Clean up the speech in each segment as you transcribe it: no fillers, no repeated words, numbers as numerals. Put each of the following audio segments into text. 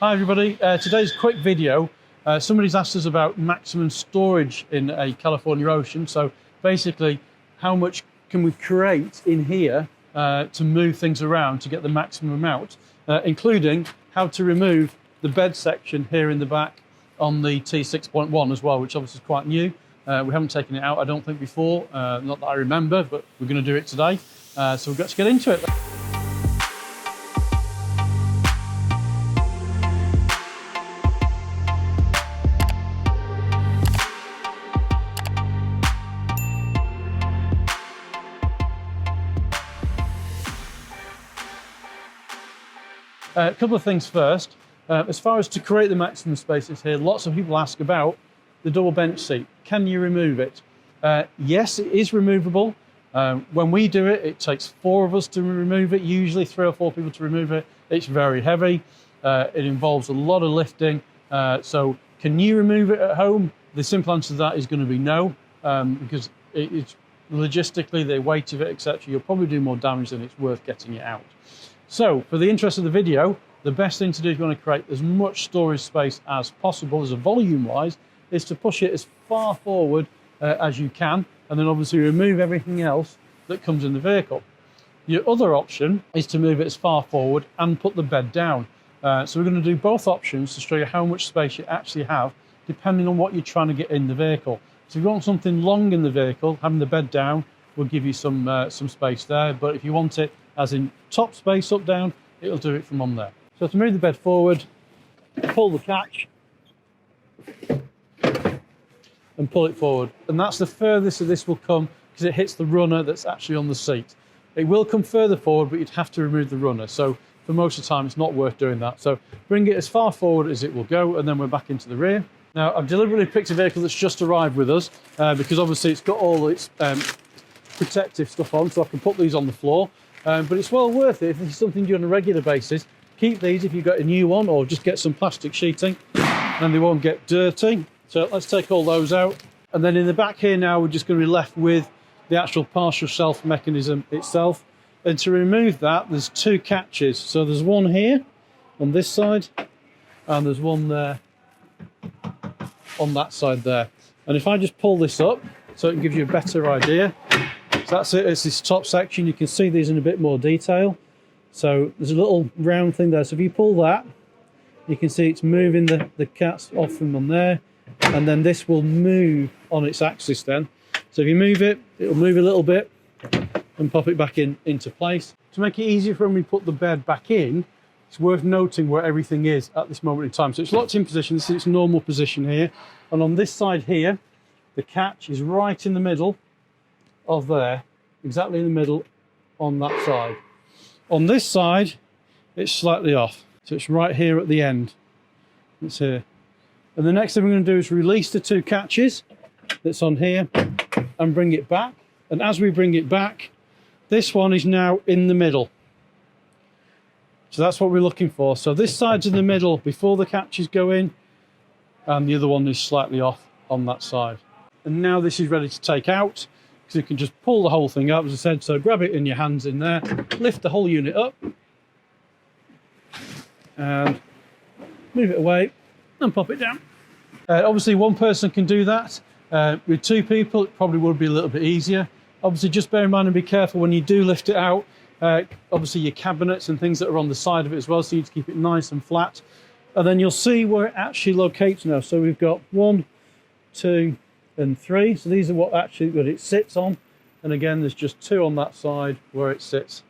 Hi everybody, today's quick video. Somebody's asked us about maximum storage in a California Ocean. So basically, how much can we create in here to move things around to get the maximum amount, including how to remove the bed section here in the back on the T6.1 as well, which obviously is quite new. We haven't taken it out, I don't think, before, not that I remember, but we're going to do it today. So we've got to get into it. A couple of things first. As far as to create the maximum spaces here, lots of people ask about the double bench seat. Can you remove it? Yes, it is removable. When we do it, it takes 4 of us to remove it, usually 3 or 4 people to remove it. It's very heavy. It involves a lot of lifting. So can you remove it at home? The simple answer to that is going to be no, because it's logistically, the weight of it, etc. You'll probably do more damage than it's worth getting it out. So for the interest of the video, the best thing to do if you want to create as much storage space as possible, as a volume-wise, is to push it as far forward as you can, and then obviously remove everything else that comes in the vehicle. Your other option is to move it as far forward and put the bed down. So we're going to do both options to show you how much space you actually have, depending on what you're trying to get in the vehicle. So if you want something long in the vehicle, having the bed down will give you some space there, but if you want it as in top space up down, it'll do it from on there. So to move the bed forward, pull the catch and pull it forward, and that's the furthest that this will come because it hits the runner that's actually on the seat. It will come further forward, but you'd have to remove the runner, so for most of the time it's not worth doing that. So bring it as far forward as it will go, and then we're back into the rear. Now I've deliberately picked a vehicle that's just arrived with us because obviously it's got all its protective stuff on, so I can put these on the floor. But it's well worth it if this is something you do on a regular basis. Keep these if you've got a new one, or just get some plastic sheeting and they won't get dirty. So let's take all those out. And then in the back here now, we're just going to be left with the actual partial shelf mechanism itself. And to remove that, there's 2 catches. So there's one here on this side, and there's one there on that side there. And if I just pull this up, so it gives you a better idea. So that's it, it's this top section. You can see these in a bit more detail. So there's a little round thing there. So if you pull that, you can see it's moving the cats off from on there. And then this will move on its axis then. So if you move it, it'll move a little bit and pop it back into place. To make it easier for when we put the bed back in, it's worth noting where everything is at this moment in time. So it's locked in position. This is its normal position here. And on this side here, the catch is right in the middle of there, exactly in the middle on that side. On this side, it's slightly off. So it's right here at the end. It's here. And the next thing we're going to do is release the 2 catches that's on here and bring it back. And as we bring it back, this one is now in the middle. So that's what we're looking for. So this side's in the middle before the catches go in, and the other one is slightly off on that side. And now this is ready to take out. So you can just pull the whole thing up, as I said. So grab it in your hands in there, lift the whole unit up, and move it away and pop it down. Obviously, one person can do that. With 2 people, it probably would be a little bit easier. Obviously, just bear in mind and be careful when you do lift it out. Obviously, your cabinets and things that are on the side of it as well, so you need to keep it nice and flat. And then you'll see where it actually locates now. So we've got 1, 2, and 3. So these are what it sits on. And again, there's just 2 on that side where it sits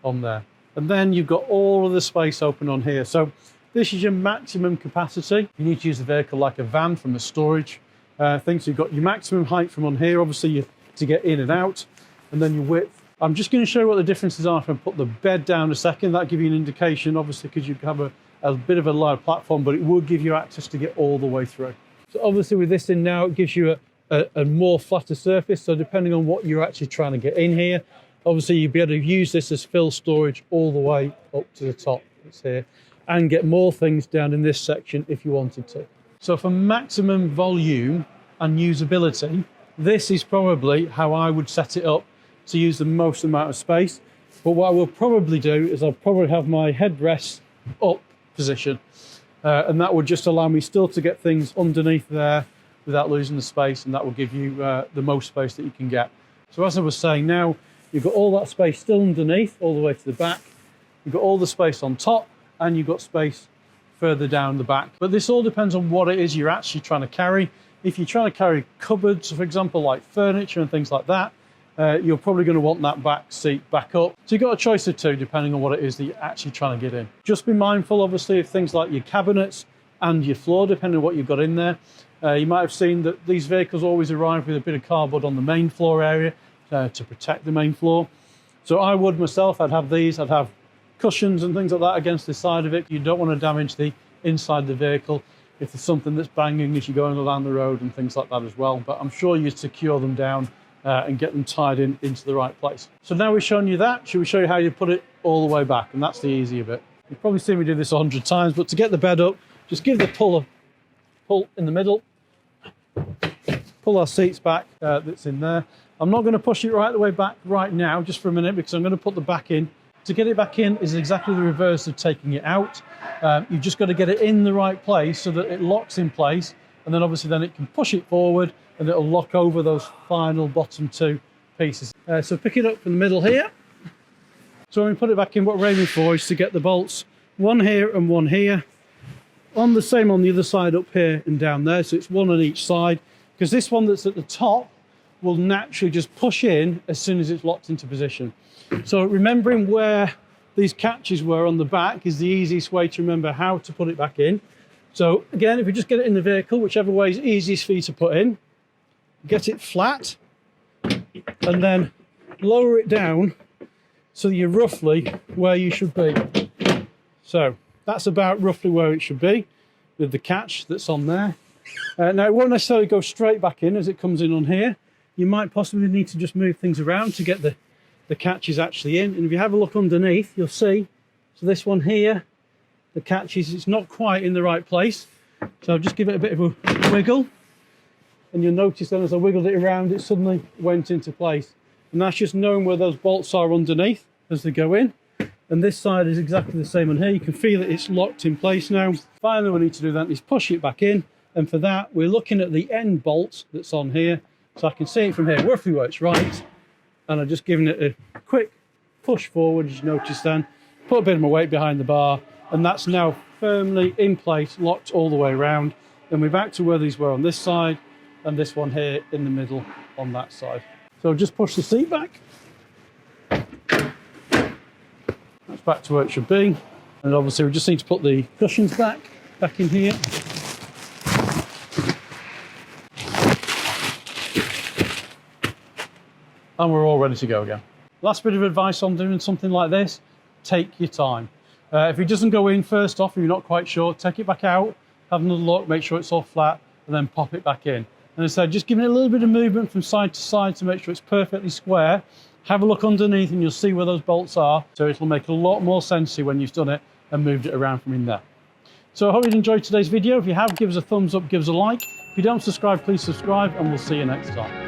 on there. And then you've got all of the space open on here. So this is your maximum capacity. You need to use the vehicle like a van from a storage thing. So you've got your maximum height from on here, obviously to get in and out, and then your width. I'm just going to show you what the differences are if I put the bed down a second. That'll give you an indication, obviously, because you have a bit of a lower platform, but it will give you access to get all the way through. So obviously with this in now, it gives you a more flatter surface. So depending on what you're actually trying to get in here, obviously you'll be able to use this as fill storage all the way up to the top. It's here, and get more things down in this section if you wanted to. So for maximum volume and usability, this is probably how I would set it up to use the most amount of space. But what I will probably do is I'll probably have my headrests up position. and that would just allow me still to get things underneath there without losing the space, and that will give you the most space that you can get. So as I was saying, now you've got all that space still underneath all the way to the back. You've got all the space on top, and you've got space further down the back. But this all depends on what it is you're actually trying to carry. If you're trying to carry cupboards, for example, like furniture and things like that, you're probably going to want that back seat back up. So you've got a choice of two depending on what it is that you're actually trying to get in. Just be mindful, obviously, of things like your cabinets and your floor, depending on what you've got in there. You might have seen that these vehicles always arrive with a bit of cardboard on the main floor area to protect the main floor. So I would myself, I'd have these, I'd have cushions and things like that against the side of it. You don't want to damage the inside of the vehicle if there's something that's banging as you're going along the road and things like that as well. But I'm sure you secure them down and get them tied into the right place. So now we've shown you that, should we show you how you put it all the way back? And that's the easier bit. You've probably seen me do this 100 times, but to get the bed up, just give the pull in the middle, pull our seats back that's in there. I'm not going to push it right the way back right now, just for a minute, because I'm going to put the back in. To get it back in is exactly the reverse of taking it out. You've just got to get it in the right place so that it locks in place, and then obviously then it can push it forward and it'll lock over those final bottom two pieces. So pick it up from the middle here. So when we put it back in, what we're aiming for is to get the bolts, one here and one here, on the same on the other side up here and down there. So it's one on each side, because this one that's at the top will naturally just push in as soon as it's locked into position. So remembering where these catches were on the back is the easiest way to remember how to put it back in. So again, if you just get it in the vehicle, whichever way is easiest for you to put in, get it flat and then lower it down so you're roughly where you should be. So that's about roughly where it should be with the catch that's on there. Now it won't necessarily go straight back in as it comes in on here. You might possibly need to just move things around to get the catches actually in. And if you have a look underneath, you'll see, so this one here, the catches, it's not quite in the right place. So I'll just give it a bit of a wiggle. And you'll notice then as I wiggled it around, it suddenly went into place. And that's just knowing where those bolts are underneath as they go in. And this side is exactly the same on here. You can feel that it's locked in place now. Finally, we need to do that is push it back in. And for that, we're looking at the end bolt that's on here. So I can see it from here, roughly where it's right. And I'm just giving it a quick push forward, as you notice then. Put a bit of my weight behind the bar, and that's now firmly in place, locked all the way around. Then we're back to where these were on this side, and this one here in the middle on that side. So just push the seat back. That's back to where it should be. And obviously we just need to put the cushions back in here. And we're all ready to go again. Last bit of advice on doing something like this, take your time. If it doesn't go in first off, if you're not quite sure, take it back out, have another look, make sure it's all flat, and then pop it back in. And as I said, just giving it a little bit of movement from side to side to make sure it's perfectly square. Have a look underneath and you'll see where those bolts are. So it'll make a lot more sense to you when you've done it and moved it around from in there. So I hope you enjoyed today's video. If you have, give us a thumbs up, give us a like. If you don't subscribe, please subscribe, and we'll see you next time.